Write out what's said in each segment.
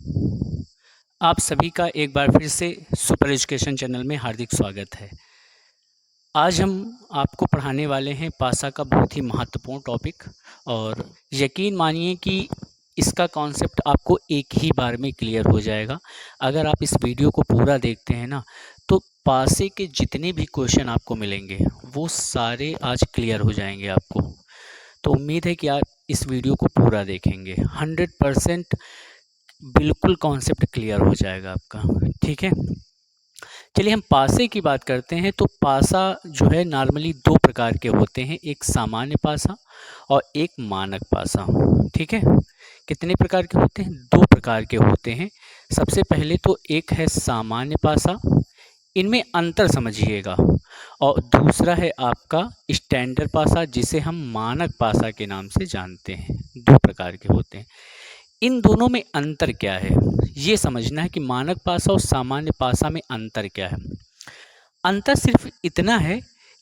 आप सभी का एक बार फिर से सुपर एजुकेशन चैनल में हार्दिक स्वागत है। आज हम आपको पढ़ाने वाले हैं पासा का बहुत ही महत्वपूर्ण टॉपिक और यकीन मानिए कि इसका कॉन्सेप्ट आपको एक ही बार में क्लियर हो जाएगा। अगर आप इस वीडियो को पूरा देखते हैं ना, तो पासे के जितने भी क्वेश्चन आपको मिलेंगे वो सारे आज क्लियर हो जाएंगे आपको। तो उम्मीद है कि आप इस वीडियो को पूरा देखेंगे। 100% बिल्कुल कॉन्सेप्ट क्लियर हो जाएगा आपका। ठीक है, चलिए हम पासे की बात करते हैं। तो पासा जो है नॉर्मली दो प्रकार के होते हैं, एक सामान्य पासा और एक मानक पासा। ठीक है, कितने प्रकार के होते हैं? दो प्रकार के होते हैं। सबसे पहले तो एक है सामान्य पासा, इनमें अंतर समझिएगा, और दूसरा है आपका स्टैंडर्ड पासा जिसे हम मानक पासा के नाम से जानते हैं। दो प्रकार के होते हैं। इन दोनों में अंतर क्या है ये समझना है कि मानक पासा और सामान्य पासा में अंतर क्या है। अंतर सिर्फ इतना है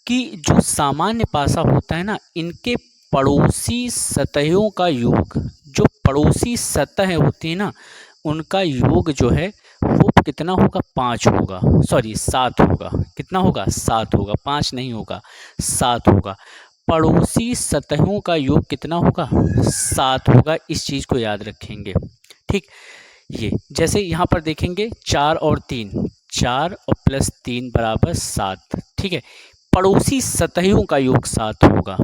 कि जो सामान्य पासा होता है ना, इनके पड़ोसी सतहों का योग, जो पड़ोसी सतह होती है ना, उनका योग जो है वो कितना होगा? 5 होगा, सॉरी 7 होगा। कितना होगा? 7 होगा, 5 नहीं होगा, 7 होगा। पड़ोसी सतहों का योग कितना होगा? 7 होगा। इस चीज़ को याद रखेंगे। ठीक, ये जैसे यहाँ पर देखेंगे 4 और 3, 4 और प्लस 3 बराबर 7। ठीक है, पड़ोसी सतहों का योग 7 होगा।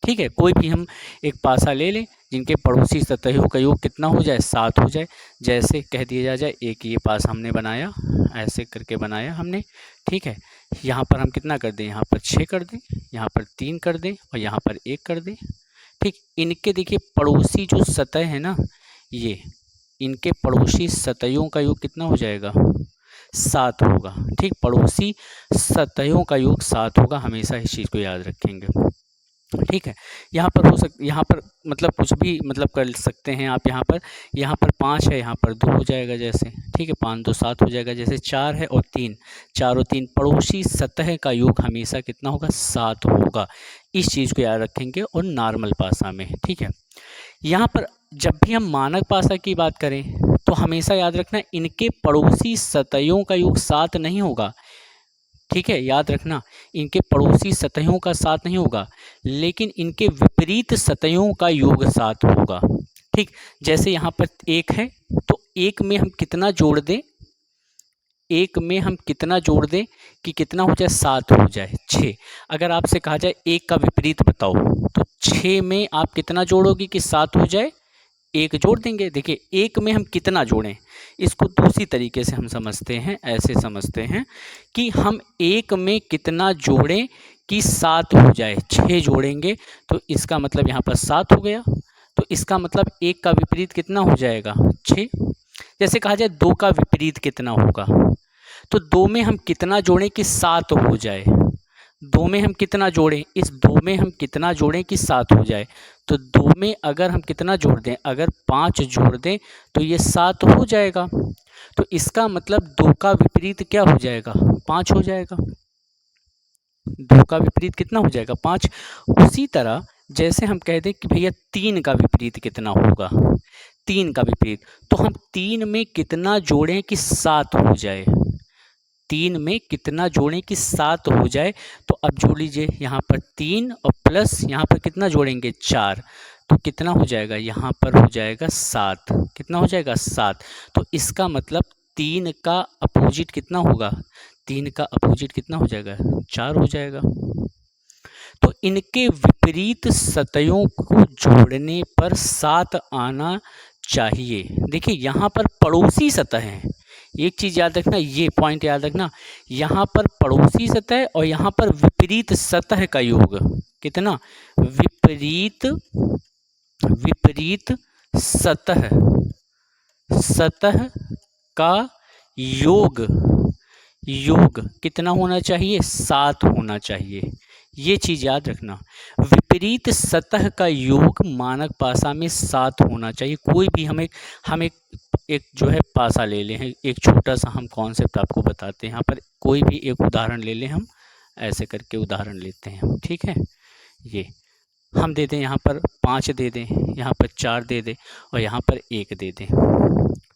ठीक है, कोई भी हम एक पासा ले लें जिनके पड़ोसी सतहों का योग कितना हो जाए? 7 हो जाए। जैसे कह दिया जाए एक ये पासा हमने बनाया, ऐसे करके बनाया हमने। ठीक है, यहाँ पर हम कितना कर दें? यहाँ पर 6 कर दें, यहाँ पर 3 कर दें और यहाँ पर 1 कर दें। ठीक, इनके देखिए पड़ोसी जो सतह है ना, ये इनके पड़ोसी सतहों का योग कितना हो जाएगा? 7 होगा। ठीक, पड़ोसी सतहों का योग 7 होगा। हमेशा इस चीज़ को याद रखेंगे। ठीक है, यहाँ पर यहाँ पर मतलब कुछ भी मतलब कर सकते हैं आप। यहाँ पर 5 है, यहाँ पर 2 हो जाएगा जैसे। ठीक है, 5 2 7 हो जाएगा। जैसे 4 है और 3, 4 और 3 पड़ोसी सतह का योग हमेशा कितना होगा? 7 होगा। इस चीज़ को याद रखेंगे। और नॉर्मल पासा में, ठीक है, यहाँ पर जब भी हम मानक पासा की बात करें तो हमेशा याद रखना इनके पड़ोसी सतहों का योग 7 नहीं होगा। ठीक है, याद रखना इनके पड़ोसी सतहों का 7 नहीं होगा, लेकिन इनके विपरीत सतहों का योग 7 होगा। ठीक, जैसे यहाँ पर 1 है तो 1 में हम कितना जोड़ दें? 1 में हम कितना जोड़ दें कि कितना हो जाए? 7 हो जाए, 6। अगर आपसे कहा जाए 1 का विपरीत बताओ तो 6 में आप कितना जोड़ोगे कि 7 हो जाए? 1 जोड़ देंगे। देखिए 1 में हम कितना जोड़ें, इसको दूसरी तरीके से हम समझते हैं। ऐसे समझते हैं कि हम 1 में कितना जोड़ें कि 7 हो जाए। 6 जोड़ेंगे तो इसका मतलब यहाँ पर 7 हो गया। तो इसका मतलब 1 का विपरीत कितना हो जाएगा? 6। जैसे कहा जाए 2 का विपरीत कितना होगा, तो 2 में हम कितना जोड़ें कि 7 हो जाए। 2 में हम कितना जोड़ें? इस 2 में हम कितना जोड़ें कि 7 हो जाए। तो 2 में अगर हम कितना जोड़ दें? अगर 5 जोड़ दें तो ये 7 हो जाएगा। तो इसका मतलब 2 का विपरीत क्या हो जाएगा? 5 हो जाएगा। 2 का विपरीत कितना हो जाएगा? 5। उसी तरह जैसे हम कह दें कि भैया 3 का विपरीत कितना होगा? 3 का विपरीत, तो हम 3 में कितना जोड़ें कि 7 हो जाए? 3 में कितना जोड़ें कि 7 हो जाए? तो अब जोड़ लीजिए, यहाँ पर 3 और प्लस यहाँ पर कितना जोड़ेंगे? 4। तो कितना हो जाएगा? यहाँ पर हो जाएगा 7। कितना हो जाएगा? 7। तो इसका मतलब 3 का अपोजिट कितना होगा? 3 का अपोजिट कितना हो जाएगा? 4 हो जाएगा। तो इनके विपरीत सतहों को जोड़ने पर 7 आना चाहिए। देखिए यहाँ पर पड़ोसी सतह हैं, एक चीज़ याद रखना, ये पॉइंट याद रखना, यहाँ पर पड़ोसी सतह और यहाँ पर विपरीत सतह का योग कितना? विपरीत विपरीत सतह सतह का योग कितना होना चाहिए? 7 होना चाहिए। ये चीज़ याद रखना, विपरीत सतह का योग मानक पासा में 7 होना चाहिए। कोई भी हम एक जो है पासा ले लें, एक छोटा सा हम कॉन्सेप्ट आपको बताते हैं। यहाँ पर कोई भी एक उदाहरण ले लें, हम ऐसे करके उदाहरण लेते हैं। ठीक है, ये हम दे दें यहाँ पर 5 दे दें, यहाँ पर 4 दे दें और यहाँ पर 1 दे दें,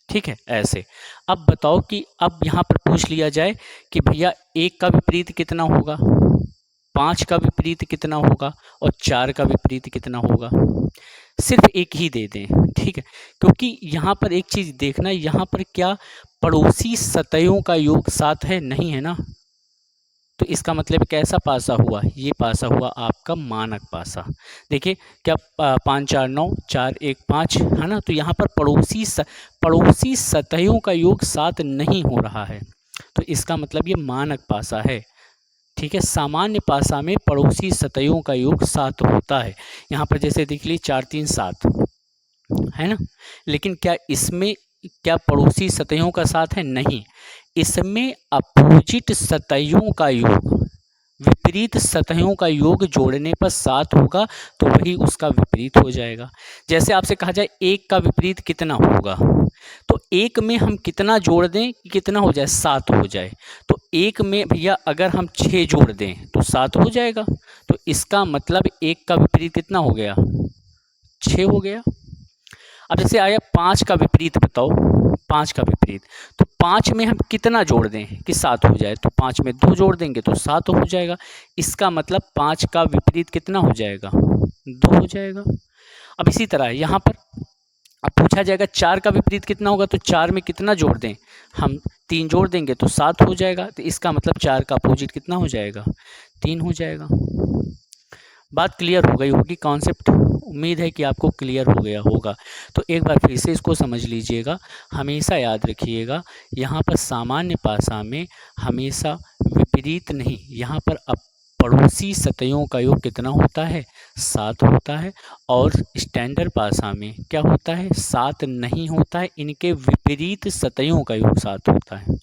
ठीक है ऐसे। अब बताओ कि अब यहाँ पर पूछ लिया जाए कि भैया 1 का विपरीत कितना होगा, 5 का विपरीत कितना होगा और 4 का विपरीत कितना होगा। सिर्फ एक ही दे दें, ठीक है, क्योंकि यहाँ पर एक चीज़ देखना, यहाँ पर क्या पड़ोसी सतहों का योग 7 है, नहीं है ना। तो इसका मतलब कैसा पासा हुआ, ये पासा हुआ आपका मानक पासा। देखिए क्या 5 4 9 4 1 5 है ना। तो यहाँ पर पड़ोसी सतहों का योग 7 नहीं हो रहा है, तो इसका मतलब ये मानक पासा है, ठीक है। सामान्य पासा में पड़ोसी सतहों का योग 7 होता है। यहाँ पर जैसे देख लीजिए 4 3 7 है ना, लेकिन क्या इसमें क्या पड़ोसी सतहों का साथ है, नहीं। इसमें अपोजिट सतहों का योग, विपरीत सतहों का योग जोड़ने पर 7 होगा, तो वही उसका विपरीत हो जाएगा। जैसे आपसे कहा जाए 1 का विपरीत कितना होगा, तो 1 में हम कितना जोड़ दें कि कितना हो जाए, 7 हो जाए। तो 1 में भैया अगर हम 6 जोड़ दें तो 7 हो जाएगा। तो इसका मतलब 1 का विपरीत कितना हो गया, 6 हो गया। अब जैसे आया 5 का विपरीत बताओ, 5 का विपरीत, तो 5 में हम कितना जोड़ दें कि 7 हो जाए, तो 5 में 2 जोड़ देंगे तो 7 हो जाएगा। इसका मतलब 5 का विपरीत कितना हो जाएगा, 2 हो जाएगा। अब इसी तरह यहाँ पर अब पूछा जाएगा 4 का विपरीत कितना होगा, तो 4 में कितना जोड़ दें, हम 3 जोड़ देंगे तो 7 हो जाएगा। तो इसका मतलब 4 का अपोजिट कितना हो जाएगा, 3 हो जाएगा। बात क्लियर हो गई होगी, कॉन्सेप्ट उम्मीद है कि आपको क्लियर हो गया होगा। तो एक बार फिर से इसको समझ लीजिएगा, हमेशा याद रखिएगा, यहाँ पर सामान्य पासा में हमेशा विपरीत नहीं, यहाँ पर पड़ोसी सतहों का योग कितना होता है, 7 होता है। और स्टैंडर्ड पासा में क्या होता है, 7 नहीं होता है, इनके विपरीत सतहों का योग 7 होता है।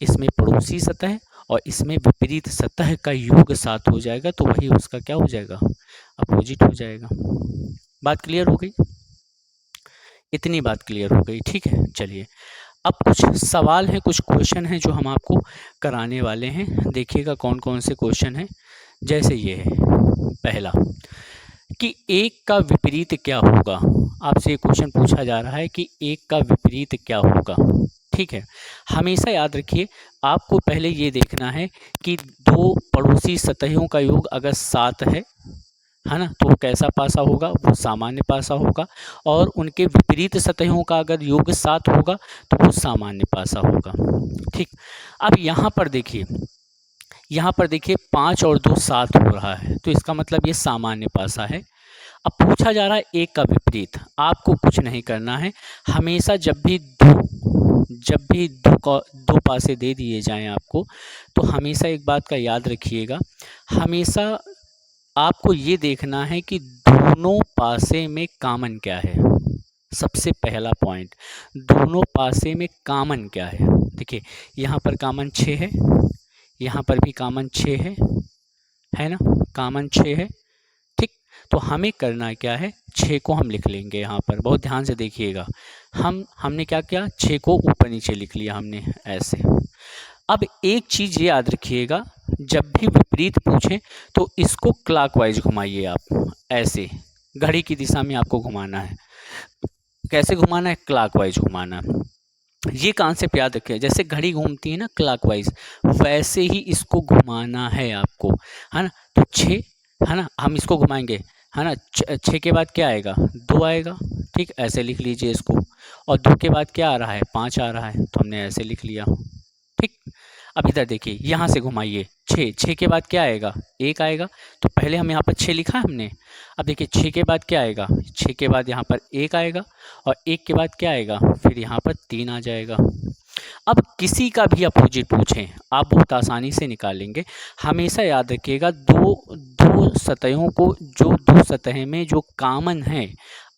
इसमें पड़ोसी सतह और इसमें विपरीत सतह का योग 7 हो जाएगा, तो वही उसका क्या हो जाएगा, अपोजिट हो जाएगा। बात क्लियर हो गई, इतनी बात क्लियर हो गई, ठीक है। चलिए अब कुछ सवाल हैं, कुछ क्वेश्चन हैं जो हम आपको कराने वाले हैं। देखिएगा कौन कौन से क्वेश्चन हैं। जैसे ये है पहला कि 1 का विपरीत क्या होगा। आपसे ये क्वेश्चन पूछा जा रहा है कि 1 का विपरीत क्या होगा, ठीक है। हमेशा याद रखिए, आपको पहले ये देखना है कि 2 पड़ोसी सतहों का योग अगर 7 है ना, तो वो कैसा पासा होगा, वो सामान्य पासा होगा। और उनके विपरीत सतहों का अगर योग 7 होगा तो वो सामान्य पासा होगा, ठीक। अब यहाँ पर देखिए, 5 और 2 7 हो रहा है, तो इसका मतलब ये सामान्य पासा है। अब पूछा जा रहा है 1 का विपरीत, आपको कुछ नहीं करना है। हमेशा जब भी दो पासे दे दिए जाएं आपको, तो हमेशा एक बात का याद रखिएगा, हमेशा आपको ये देखना है कि दोनों पासे में कॉमन क्या है। सबसे पहला पॉइंट, दोनों पासे में कॉमन क्या है। देखिए यहाँ पर कॉमन 6 है, यहाँ पर भी कॉमन 6 है ना, कॉमन 6 है, ठीक। तो हमें करना क्या है, 6 को हम लिख लेंगे यहाँ पर, बहुत ध्यान से देखिएगा। हमने क्या किया, 6 को ऊपर नीचे लिख लिया हमने ऐसे। अब एक चीज़ ये याद रखिएगा, जब भी विपरीत पूछें तो इसको क्लॉकवाइज घुमाइए आप, ऐसे घड़ी की दिशा में आपको घुमाना है। कैसे घुमाना है, क्लॉकवाइज घुमाना है। ये कॉन्सेप्ट याद रखिए, जैसे घड़ी घूमती है ना क्लॉकवाइज, वैसे ही इसको घुमाना है आपको, है ना। तो 6 है ना, हम इसको घुमाएंगे, है ना। 6 के बाद क्या आएगा, 2 आएगा, ठीक, ऐसे लिख लीजिए इसको। और 2 के बाद क्या आ रहा है, 5 आ रहा है, तो हमने ऐसे लिख लिया, ठीक। अब इधर देखिए, यहाँ से घुमाइए, 6 के बाद क्या आएगा, 1 आएगा, तो पहले हम यहाँ पर 6 लिखा है हमने। अब देखिए 6 के बाद क्या आएगा, 6 के बाद यहाँ पर 1 आएगा, और 1 के बाद क्या आएगा, फिर यहाँ पर 3 आ जाएगा। अब किसी का भी अपोजिट पूछें, आप बहुत आसानी से निकालेंगे। हमेशा याद रखिएगा, दो सतहों को, जो 2 सतह में जो कॉमन है,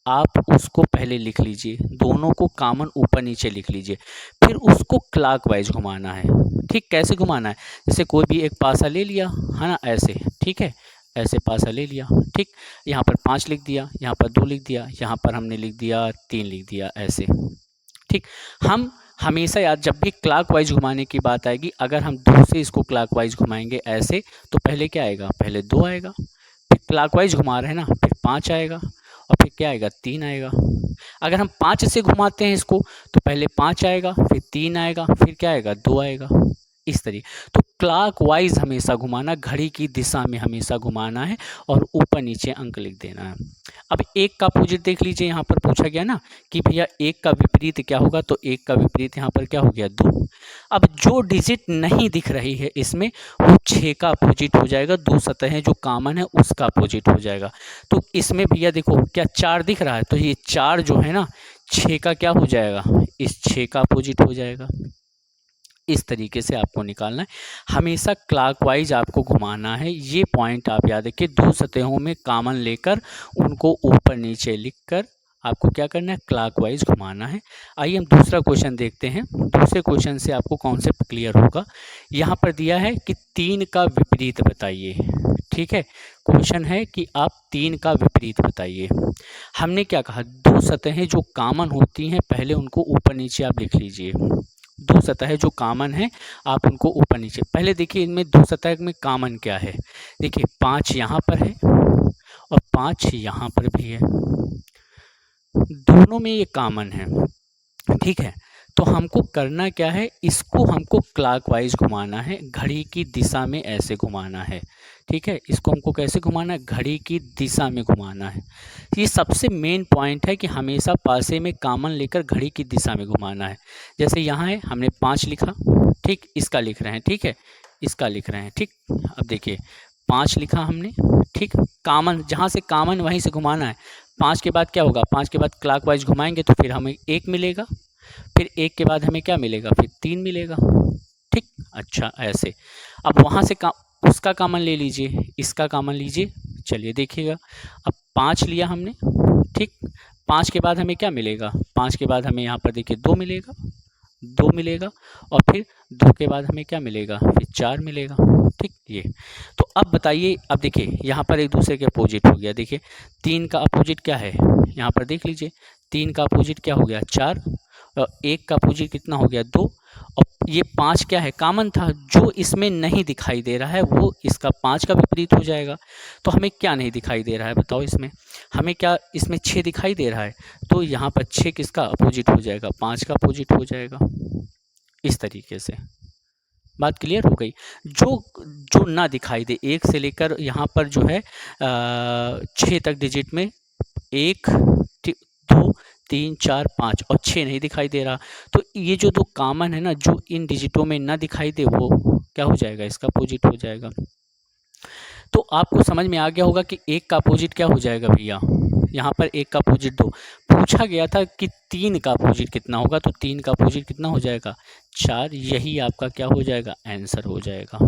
आप उसको पहले लिख लीजिए, दोनों को कॉमन ऊपर नीचे लिख लीजिए, फिर उसको क्लॉकवाइज घुमाना है, ठीक। कैसे घुमाना है, जैसे कोई भी एक पासा ले लिया, है ना, ऐसे, ठीक है, ऐसे पासा ले लिया, ठीक। यहाँ पर 5 लिख दिया, यहाँ पर 2 लिख दिया, यहाँ पर हमने लिख दिया 3 लिख दिया, ऐसे, ठीक। हम हमेशा याद, जब भी क्लॉकवाइज घुमाने की बात आएगी, अगर हम 2 से इसको क्लॉकवाइज घुमाएंगे ऐसे, तो पहले क्या आएगा, पहले 2 आएगा, फिर क्लॉकवाइज घुमा रहे हैं ना, फिर 5 आएगा और फिर क्या आएगा, 3 आएगा। अगर हम 5 से घुमाते हैं इसको तो पहले 5 आएगा, फिर 3 आएगा, फिर क्या आएगा, 2 आएगा, इस तरीके। तो क्लॉकवाइज हमेशा घुमाना, घड़ी की दिशा में हमेशा घुमाना है और ऊपर नीचे अंक लिख देना है। अब एक का अपोजिट देख लीजिए, यहाँ पर पूछा गया ना कि भैया एक का विपरीत क्या होगा, तो एक का विपरीत यहाँ पर क्या हो गया, 2। अब जो डिजिट नहीं दिख रही है इसमें, वो 6 का अपोजिट हो जाएगा, 2 सतहें जो कॉमन है उसका अपोजिट हो जाएगा। तो इसमें भैया देखो क्या 4 दिख रहा है, तो ये 4 जो है ना 6 का क्या हो जाएगा, इस 6 का अपोजिट हो जाएगा। इस तरीके से आपको निकालना है, हमेशा क्लॉकवाइज आपको घुमाना है। ये पॉइंट आप याद रखिए, 2 सतहों में कॉमन लेकर उनको ऊपर नीचे लिखकर आपको क्या करना है, क्लॉकवाइज घुमाना है। आइए हम दूसरा क्वेश्चन देखते हैं। दूसरे क्वेश्चन से आपको कॉन्सेप्ट क्लियर होगा। यहाँ पर दिया है कि 3 का विपरीत बताइए। ठीक है, क्वेश्चन है कि आप 3 का विपरीत बताइए। हमने क्या कहा, 2 सतहें जो कॉमन होती हैं पहले उनको ऊपर नीचे आप लिख लीजिए। 2 सतह जो कॉमन है आप उनको ऊपर नीचे, पहले देखिए इनमें 2 सतह में कॉमन क्या है। देखिए 5 यहाँ पर है और 5 यहाँ पर भी है, दोनों में ये कॉमन है। ठीक है, तो हमको करना क्या है, इसको हमको क्लॉकवाइज घुमाना है, घड़ी की दिशा में ऐसे घुमाना है। ठीक है, इसको हमको कैसे घुमाना है, घड़ी की दिशा में घुमाना है। ये सबसे मेन पॉइंट है कि हमेशा पासे में कॉमन लेकर घड़ी की दिशा में घुमाना है। जैसे यहाँ है, हमने 5 लिखा, ठीक, इसका लिख रहे हैं, ठीक है, इसका लिख रहे हैं, ठीक। अब देखिए 5 लिखा हमने, ठीक, कॉमन जहाँ से कॉमन वहीं से घुमाना है। 5 के बाद क्या होगा, 5 के बाद क्लॉकवाइज घुमाएंगे तो फिर हमें 1 मिलेगा, फिर 1 के बाद हमें क्या मिलेगा, फिर 3 मिलेगा। ठीक, अच्छा ऐसे। अब वहाँ से उसका कॉमन ले लीजिए, इसका कॉमन लीजिए। चलिए देखिएगा, अब 5 लिया हमने, ठीक, 5 के बाद हमें क्या मिलेगा, 5 के बाद हमें यहाँ पर देखिए 2 मिलेगा, 2 मिलेगा, और फिर 2 के बाद हमें क्या मिलेगा, फिर 4 मिलेगा। ठीक, ये तो अब बताइए, अब देखिए यहाँ पर एक दूसरे के अपोजिट हो गया। देखिए 3 का अपोजिट क्या है, यहाँ पर देख लीजिए, 3 का अपोजिट क्या हो गया, 4, और 1 का अपोजिट कितना हो गया, 2, और ये 5 क्या है, कॉमन था, जो इसमें नहीं दिखाई दे रहा है वो इसका 5 का विपरीत हो जाएगा। तो हमें क्या नहीं दिखाई दे रहा है बताओ, इसमें हमें क्या, इसमें 6 दिखाई दे रहा है, तो यहाँ पर 6 किसका अपोजिट हो जाएगा, 5 का अपोजिट हो जाएगा। इस तरीके से बात क्लियर हो गई। जो जो ना दिखाई दे, 1 से लेकर यहाँ पर जो है 6 तक डिजिट में 1, 2, 3, 4, 5 और 6 नहीं दिखाई दे रहा, तो ये जो 2 कॉमन है ना, जो इन डिजिटों में ना दिखाई दे वो क्या हो जाएगा, इसका अपोजिट हो जाएगा। तो आपको समझ में आ गया होगा कि 1 का अपोजिट क्या हो जाएगा भैया, यहाँ पर 1 का अपोजिट 2, पूछा गया था कि 3 का अपोजिट कितना होगा, तो 3 का अपोजिट कितना हो जाएगा, 4। यही आपका क्या हो जाएगा, आंसर हो जाएगा।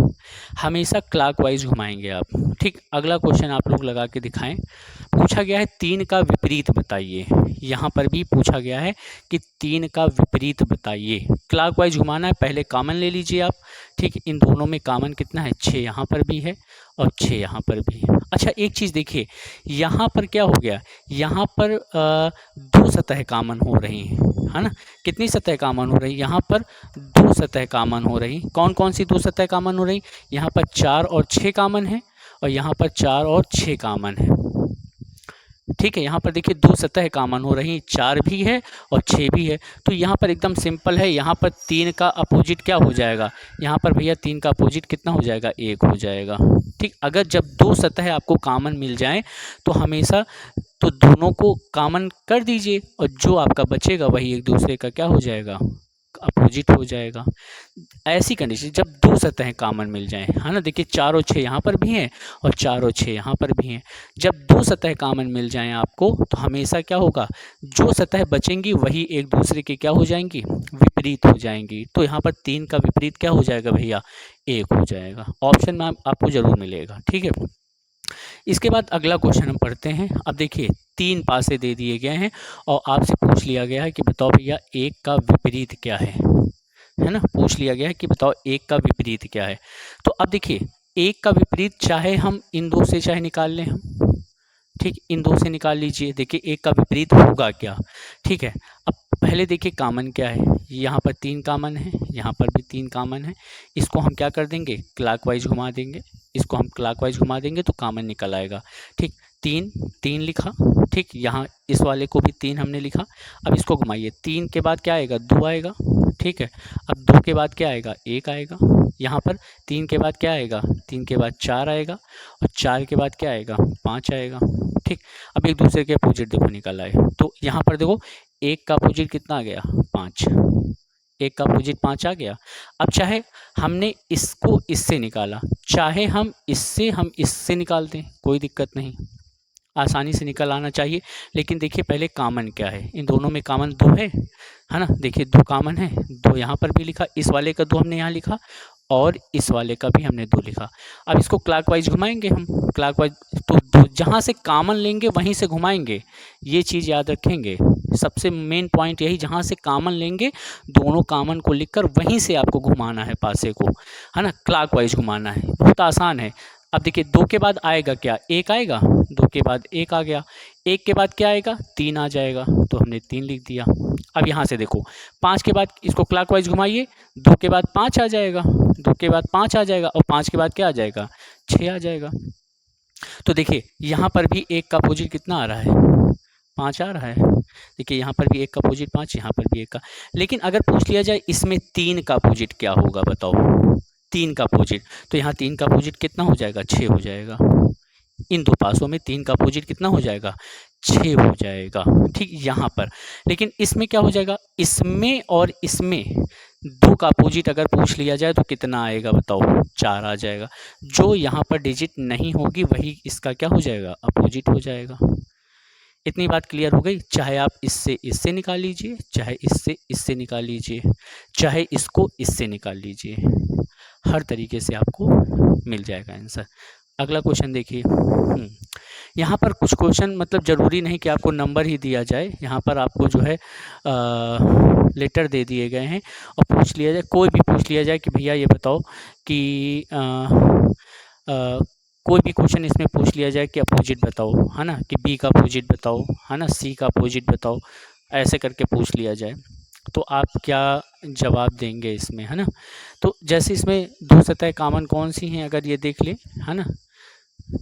हमेशा क्लॉकवाइज घुमाएंगे आप। ठीक, अगला क्वेश्चन आप लोग लगा के दिखाएं। पूछा गया है 3 का विपरीत बताइए। यहाँ पर भी पूछा गया है कि 3 का विपरीत बताइए। क्लॉकवाइज घुमाना है, पहले कॉमन ले लीजिए आप। ठीक, इन दोनों में कॉमन कितना है, 6 यहाँ पर भी है और 6 यहाँ पर भी है। अच्छा एक चीज़ देखिए, यहाँ पर क्या हो गया, यहाँ पर 2 सतह कॉमन हो रही हैं, है ना। कितनी सतह कॉमन हो रही, यहाँ पर 2 सतह कॉमन हो रही। कौन कौन सी 2 सतह कॉमन हो रही, यहाँ पर 4 और 6 कॉमन है, और यहाँ पर 4 और 6 कॉमन है। ठीक है, यहाँ पर देखिए 2 सतह कॉमन हो रही, 4 भी है और 6 भी है। तो यहाँ पर एकदम सिंपल है, यहाँ पर 3 का अपोजिट क्या हो जाएगा, यहाँ पर भैया 3 का अपोजिट कितना हो जाएगा, 1 हो जाएगा। ठीक, अगर जब 2 सतह आपको कॉमन मिल जाए तो हमेशा तो दोनों को कॉमन कर दीजिए, और जो आपका बचेगा वही एक दूसरे का क्या हो जाएगा, अपोजिट हो जाएगा। ऐसी कंडीशन जब 2 सतहें कॉमन मिल जाएं, है ना। देखिए 4 और 6 यहाँ पर भी हैं और 4 और 6 यहाँ पर भी हैं। जब 2 सतह कॉमन मिल जाएं आपको, तो हमेशा क्या होगा, जो सतह बचेंगी वही एक दूसरे के क्या हो जाएंगी, विपरीत हो जाएंगी। तो यहाँ पर 3 का विपरीत क्या हो जाएगा भैया, 1 हो जाएगा। ऑप्शन में आपको जरूर मिलेगा। ठीक है, इसके बाद अगला क्वेश्चन हम पढ़ते हैं। अब देखिए 3 पासे दे दिए गए हैं और आपसे पूछ लिया गया है कि बताओ भैया 1 का विपरीत क्या है ना। पूछ लिया गया है कि बताओ 1 का विपरीत क्या है। तो अब देखिए 1 का विपरीत चाहे हम इन 2 से चाहे निकाल लें हम, ठीक, इन 2 से निकाल लीजिए। देखिए 1 का विपरीत होगा क्या, ठीक है। अब पहले देखिए कॉमन क्या है, यहाँ पर 3 कॉमन है, यहाँ पर भी 3 कॉमन है। इसको हम क्या कर देंगे, क्लॉकवाइज घुमा देंगे। इसको हम क्लॉकवाइज घुमा देंगे तो कॉमन निकल आएगा। ठीक, 3 3 लिखा। ठीक, यहाँ इस वाले को भी 3 हमने लिखा। अब इसको घुमाइए, 3 के बाद क्या आएगा, 2 आएगा। ठीक है, अब 2 के बाद क्या आएगा, 1 आएगा। यहाँ पर 3 के बाद क्या आएगा, 3 के बाद 4 आएगा, और 4 के बाद क्या आएगा, 5 आएगा। ठीक, अब एक दूसरे के अपोजिट देखो निकल आए। तो यहाँ पर देखो 1 का अपोजिट कितना आ गया, 5। 1 का अपोजिट 5 आ गया। अब चाहे हमने इसको इससे निकाला, चाहे हम इससे निकाल दें, कोई दिक्कत नहीं, आसानी से निकल आना चाहिए। लेकिन देखिए पहले कॉमन क्या है, इन दोनों में कॉमन 2 है ना। देखिए 2 कॉमन है, 2 यहाँ पर भी लिखा, इस वाले का 2 हमने यहाँ लिखा, और इस वाले का भी हमने 2 लिखा। अब इसको क्लॉकवाइज घुमाएंगे हम, क्लॉकवाइज तो जहाँ से कॉमन लेंगे वहीं से घुमाएंगे, ये चीज़ याद रखेंगे। सबसे मेन पॉइंट यही, जहाँ से कॉमन लेंगे दोनों कॉमन को लिखकर वहीं से आपको घुमाना है पासे को, है ना, क्लॉकवाइज घुमाना है। बहुत आसान है। अब देखिए 2 के बाद आएगा क्या, 1 आएगा। 2 के बाद 1 आ गया। 1 के बाद क्या आएगा, 3 आ जाएगा, तो हमने 3 लिख दिया। अब यहाँ से देखो 5 के बाद इसको क्लॉकवाइज घुमाइए, 2 के बाद 5 आ जाएगा, 2 के बाद 5 आ जाएगा, और 5 के बाद क्या आ जाएगा, 6 आ जाएगा। तो देखिए यहाँ पर भी 1 का अपोजिट कितना आ रहा है, 5 आ रहा है। देखिए यहाँ पर भी 1 का अपोजिट 5, यहाँ पर भी 1 का। लेकिन अगर पूछ लिया जाए इसमें 3 का अपोजिट क्या होगा, बताओ, 3 का अपोजिट, तो यहाँ 3 का अपोजिट कितना हो जाएगा, 6 हो जाएगा। इन दो पासों में 3 का अपोजिट कितना हो जाएगा, 6 हो जाएगा। ठीक, यहाँ पर लेकिन इसमें क्या हो जाएगा, इसमें और इसमें 2 का अपोजिट अगर पूछ लिया जाए तो कितना आएगा, बताओ, 4 आ जाएगा। जो यहाँ पर डिजिट नहीं होगी वही इसका क्या हो जाएगा, अपोजिट हो जाएगा। इतनी बात क्लियर हो गई। चाहे आप इससे निकाल लीजिए, चाहे इससे निकाल लीजिए, चाहे इसको इससे निकाल लीजिए, हर तरीके से आपको मिल जाएगा आंसर। अगला क्वेश्चन देखिए। यहाँ पर कुछ क्वेश्चन मतलब ज़रूरी नहीं कि आपको नंबर ही दिया जाए, यहाँ पर आपको जो है लेटर दे दिए गए हैं, और पूछ लिया जाए, कोई भी पूछ लिया जाए कि भैया ये बताओ कि कोई भी क्वेश्चन इसमें पूछ लिया जाए कि अपोजिट बताओ, है ना, कि बी का अपोजिट बताओ, है ना, सी का अपोजिट बताओ, ऐसे करके पूछ लिया जाए, तो आप क्या जवाब देंगे इसमें, है ना। तो जैसे इसमें 2 सतह कॉमन कौन सी हैं, अगर ये देख लें, है ना,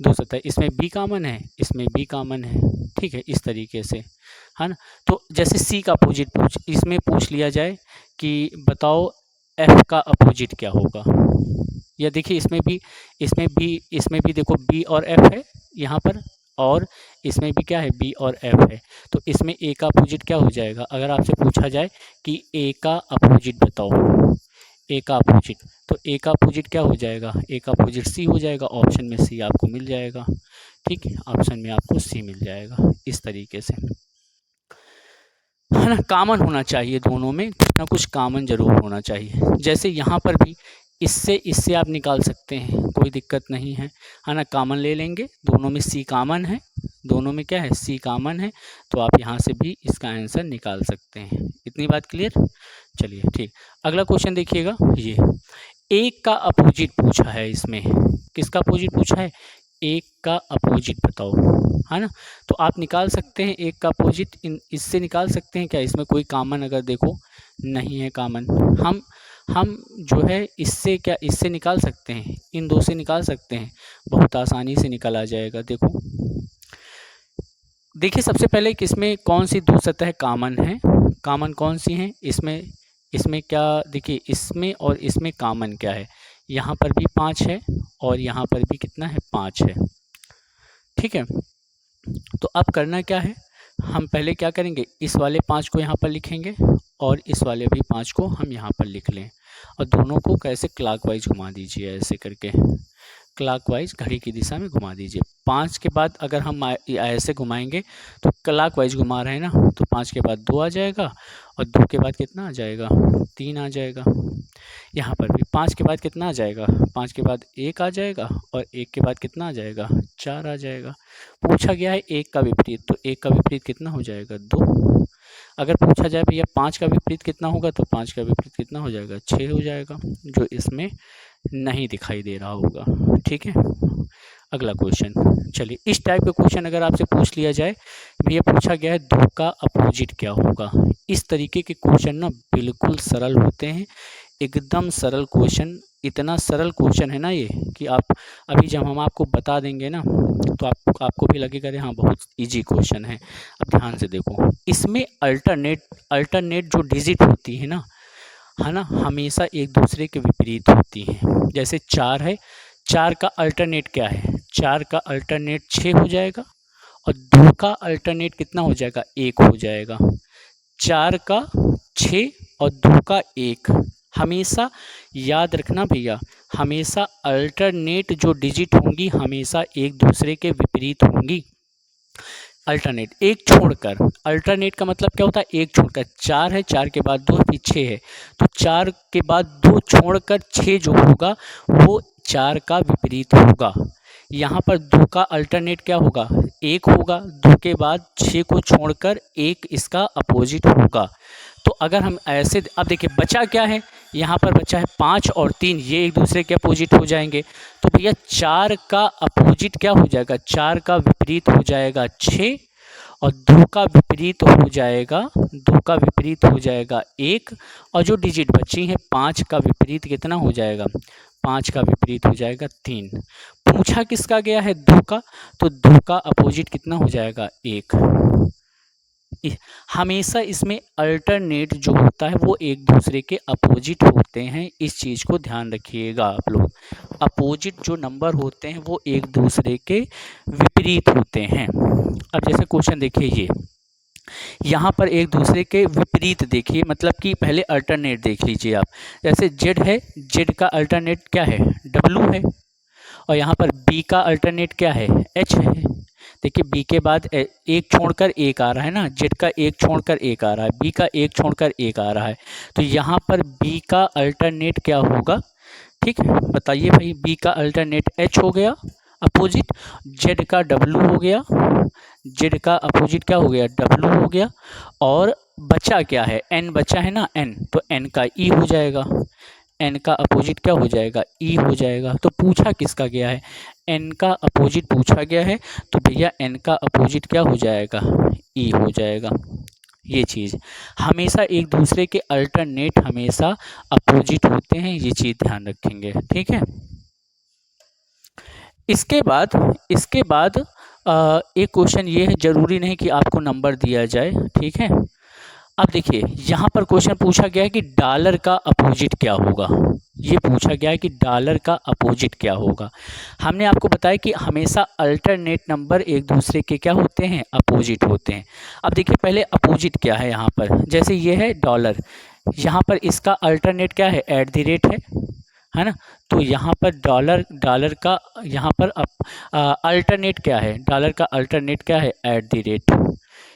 2 सतह, इसमें बी कॉमन है, इसमें बी कॉमन है। ठीक है, इस तरीके से, है ना। तो जैसे सी का अपोजिट इसमें पूछ लिया जाए कि बताओ एफ का अपोजिट क्या होगा, या देखिए इसमें भी देखो बी और एफ है यहाँ पर, और इसमें भी क्या है, बी और एफ है। तो इसमें ए का अपोजिट क्या हो जाएगा, अगर आपसे पूछा जाए कि ए का अपोजिट बताओ, ए का अपोजिट, तो ए का अपोजिट क्या हो जाएगा, ए का अपोजिट सी हो जाएगा। ऑप्शन में सी आपको मिल जाएगा। ठीक है, ऑप्शन में आपको सी मिल जाएगा। इस तरीके से, है ना, कॉमन होना चाहिए, दोनों में कुछ ना कुछ कॉमन जरूर होना चाहिए। जैसे यहाँ पर भी इससे आप निकाल सकते हैं, कोई दिक्कत नहीं है ना, कॉमन ले लेंगे, दोनों में सी कॉमन है, दोनों में क्या है, सी कॉमन है, तो आप यहाँ से भी इसका आंसर निकाल सकते हैं। इतनी बात क्लियर। चलिए ठीक, अगला क्वेश्चन देखिएगा। ये 1 का अपोजिट पूछा है, इसमें किसका अपोजिट पूछा है, 1 का अपोजिट बताओ, है ना। तो आप निकाल सकते हैं 1 का अपोजिट, इससे निकाल सकते हैं क्या, इसमें कोई कॉमन अगर देखो नहीं है कॉमन, हम जो है इससे निकाल सकते हैं, इन 2 से निकाल सकते हैं, बहुत आसानी से निकल आ जाएगा। देखो देखिए सबसे पहले किसमें कौन सी 2 सतह कॉमन है, कॉमन कौन सी हैं, इसमें क्या, देखिए इसमें और इसमें कॉमन क्या है, यहाँ पर भी 5 है और यहाँ पर भी कितना है, 5 है। ठीक है, तो अब करना क्या है, हम पहले क्या करेंगे, इस वाले 5 को यहाँ पर लिखेंगे, और इस वाले भी 5 को हम यहाँ पर लिख लें, और दोनों को कैसे क्लॉकवाइज घुमा दीजिए, ऐसे करके क्लॉकवाइज घड़ी की दिशा में घुमा दीजिए। 5 के बाद अगर हम ऐसे घुमाएंगे तो क्लॉकवाइज घुमा रहे हैं ना, तो 5 के बाद 2 आ जाएगा, और 2 के बाद कितना आ जाएगा, 3 आ जाएगा। यहाँ पर भी 5 के बाद कितना आ जाएगा, 5 के बाद 1 आ जाएगा, और 1 के बाद कितना आ जाएगा, 4 आ जाएगा। पूछा गया है 1 का विपरीत, तो 1 का विपरीत कितना हो जाएगा, 2। अगर पूछा जाए भैया 5 का विपरीत कितना होगा, तो 5 का विपरीत कितना हो जाएगा, 6 हो जाएगा, जो इसमें नहीं दिखाई दे रहा होगा। ठीक है, अगला क्वेश्चन। चलिए, इस टाइप का क्वेश्चन अगर आपसे पूछ लिया जाए, भैया पूछा गया है 2 का अपोजिट क्या होगा, इस तरीके के क्वेश्चन ना बिल्कुल सरल होते हैं, एकदम सरल क्वेश्चन। इतना सरल क्वेश्चन है ना ये कि आप अभी जब हम आपको बता देंगे ना तो आपको भी लगेगा अरे हाँ बहुत इजी क्वेश्चन है। अब ध्यान से देखो, इसमें अल्टरनेट जो डिजिट होती है ना, हमेशा एक दूसरे के विपरीत होती हैं। जैसे 4 है, 4 का अल्टरनेट क्या है, 4 का अल्टरनेट 6 हो जाएगा, और 2 का अल्टरनेट कितना हो जाएगा, 1 हो जाएगा। 4 का 6 और 2 का 1। हमेशा याद रखना भैया, हमेशा अल्टरनेट जो डिजिट होंगी हमेशा एक दूसरे के विपरीत होंगी। अल्टरनेट एक छोड़कर, अल्टरनेट का मतलब क्या होता है, एक छोड़कर। 4 है, 4 के बाद 2 फिर 6 है, तो 4 के बाद 2 छोड़कर 6 जो होगा वो 4 का विपरीत होगा। यहाँ पर 2 का अल्टरनेट क्या होगा, 1 होगा। 2 के बाद 6 को छोड़कर 1 इसका अपोजिट होगा। तो अगर हम ऐसे, अब देखिए बचा क्या है, यहाँ पर बचा है 5 और 3, ये एक दूसरे के अपोजिट हो जाएंगे। तो भैया 4 का अपोजिट क्या हो जाएगा, 4 का विपरीत हो जाएगा 6, और 2 का विपरीत हो जाएगा, 2 का विपरीत हो जाएगा 1, और जो डिजिट बची है 5 का विपरीत कितना हो जाएगा, 5 का विपरीत हो जाएगा 3। पूछा किसका गया है, 2 का, तो 2 का अपोजिट कितना हो जाएगा, 1। हमेशा इसमें अल्टरनेट जो होता है वो एक दूसरे के अपोजिट होते हैं, इस चीज़ को ध्यान रखिएगा आप लोग। अपोजिट जो नंबर होते हैं वो एक दूसरे के विपरीत होते हैं। अब जैसे क्वेश्चन देखिए, ये यहाँ पर एक दूसरे के विपरीत देखिए, मतलब कि पहले अल्टरनेट देख लीजिए आप। जैसे जेड है, जेड का अल्टरनेट क्या है, डब्लू है, और यहाँ पर बी का अल्टरनेट क्या है, एच है। देखिए बी के बाद एक छोड़कर एक आ रहा है ना, जेड का एक छोड़कर एक आ रहा है, बी का एक छोड़कर एक आ रहा है, तो यहाँ पर बी का अल्टरनेट क्या होगा, ठीक है बताइए भाई। बी का अल्टरनेट एच हो गया अपोजिट, जेड का डब्लू हो गया, जेड का अपोजिट क्या हो गया, डब्लू हो गया, और बचा क्या है, एन बचा है ना, एन, तो एन का ई हो जाएगा, एन का अपोजिट क्या हो जाएगा, ई हो जाएगा। तो पूछा किसका गया है, एन का अपोजिट पूछा गया है, तो भैया एन का अपोजिट क्या हो जाएगा, ई हो जाएगा। ये चीज़ हमेशा एक दूसरे के अल्टरनेट हमेशा अपोजिट होते हैं, ये चीज़ ध्यान रखेंगे, ठीक है। इसके बाद एक क्वेश्चन ये है, ज़रूरी नहीं कि आपको नंबर दिया जाए, ठीक है। अब देखिए यहाँ पर क्वेश्चन पूछा गया है कि डॉलर का अपोजिट क्या होगा, ये पूछा गया है कि डॉलर का अपोजिट क्या होगा। हमने आपको बताया कि हमेशा अल्टरनेट नंबर एक दूसरे के क्या होते हैं, अपोजिट होते हैं। अब देखिए पहले अपोजिट क्या है, यहाँ पर जैसे ये है डॉलर, यहाँ पर इसका अल्टरनेट क्या है, एट द रेट है ना। तो यहाँ पर डॉलर का यहाँ पर अल्टरनेट क्या है, डॉलर का अल्टरनेट क्या है, एट द रेट।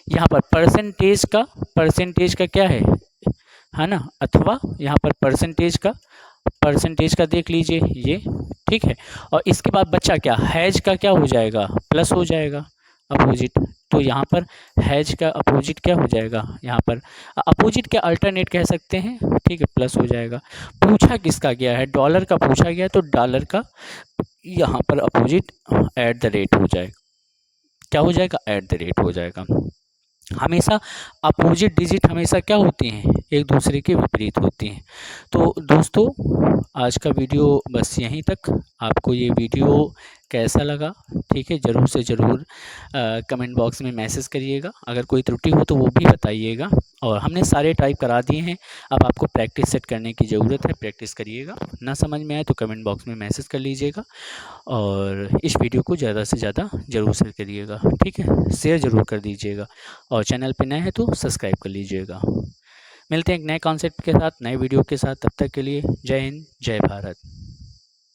यहाँ पर परसेंटेज का क्या है ना, अथवा यहाँ पर परसेंटेज का देख लीजिए ये, ठीक है। और इसके बाद बच्चा क्या, हैज का क्या हो जाएगा, प्लस हो जाएगा अपोजिट। तो यहाँ पर हैज का अपोजिट क्या हो जाएगा, यहाँ पर अपोजिट के अल्टरनेट कह सकते हैं, ठीक है, प्लस हो जाएगा। पूछा किसका गया है, डॉलर का पूछा गया, तो डॉलर का यहाँ पर अपोजिट एट द रेट हो जाएगा, क्या हो जाएगा, एट द रेट हो जाएगा। हमेशा अपोजिट डिजिट हमेशा क्या होती हैं, एक दूसरे के विपरीत होती हैं। तो दोस्तों आज का वीडियो बस यहीं तक। आपको ये वीडियो कैसा लगा, ठीक है, ज़रूर से ज़रूर कमेंट बॉक्स में मैसेज करिएगा। अगर कोई त्रुटि हो तो वो भी बताइएगा। और हमने सारे टाइप करा दिए हैं, अब आपको प्रैक्टिस सेट करने की ज़रूरत है, प्रैक्टिस करिएगा। ना समझ में आए तो कमेंट बॉक्स में मैसेज कर लीजिएगा, और इस वीडियो को ज़्यादा से ज़्यादा ज़रूर शेयर करिएगा, ठीक है, शेयर ज़रूर कर दीजिएगा, और चैनल पे नए हैं तो सब्सक्राइब कर लीजिएगा। मिलते हैं एक नए कॉन्सेप्ट के साथ, नए वीडियो के साथ, तब तक के लिए जय हिंद, जय भारत।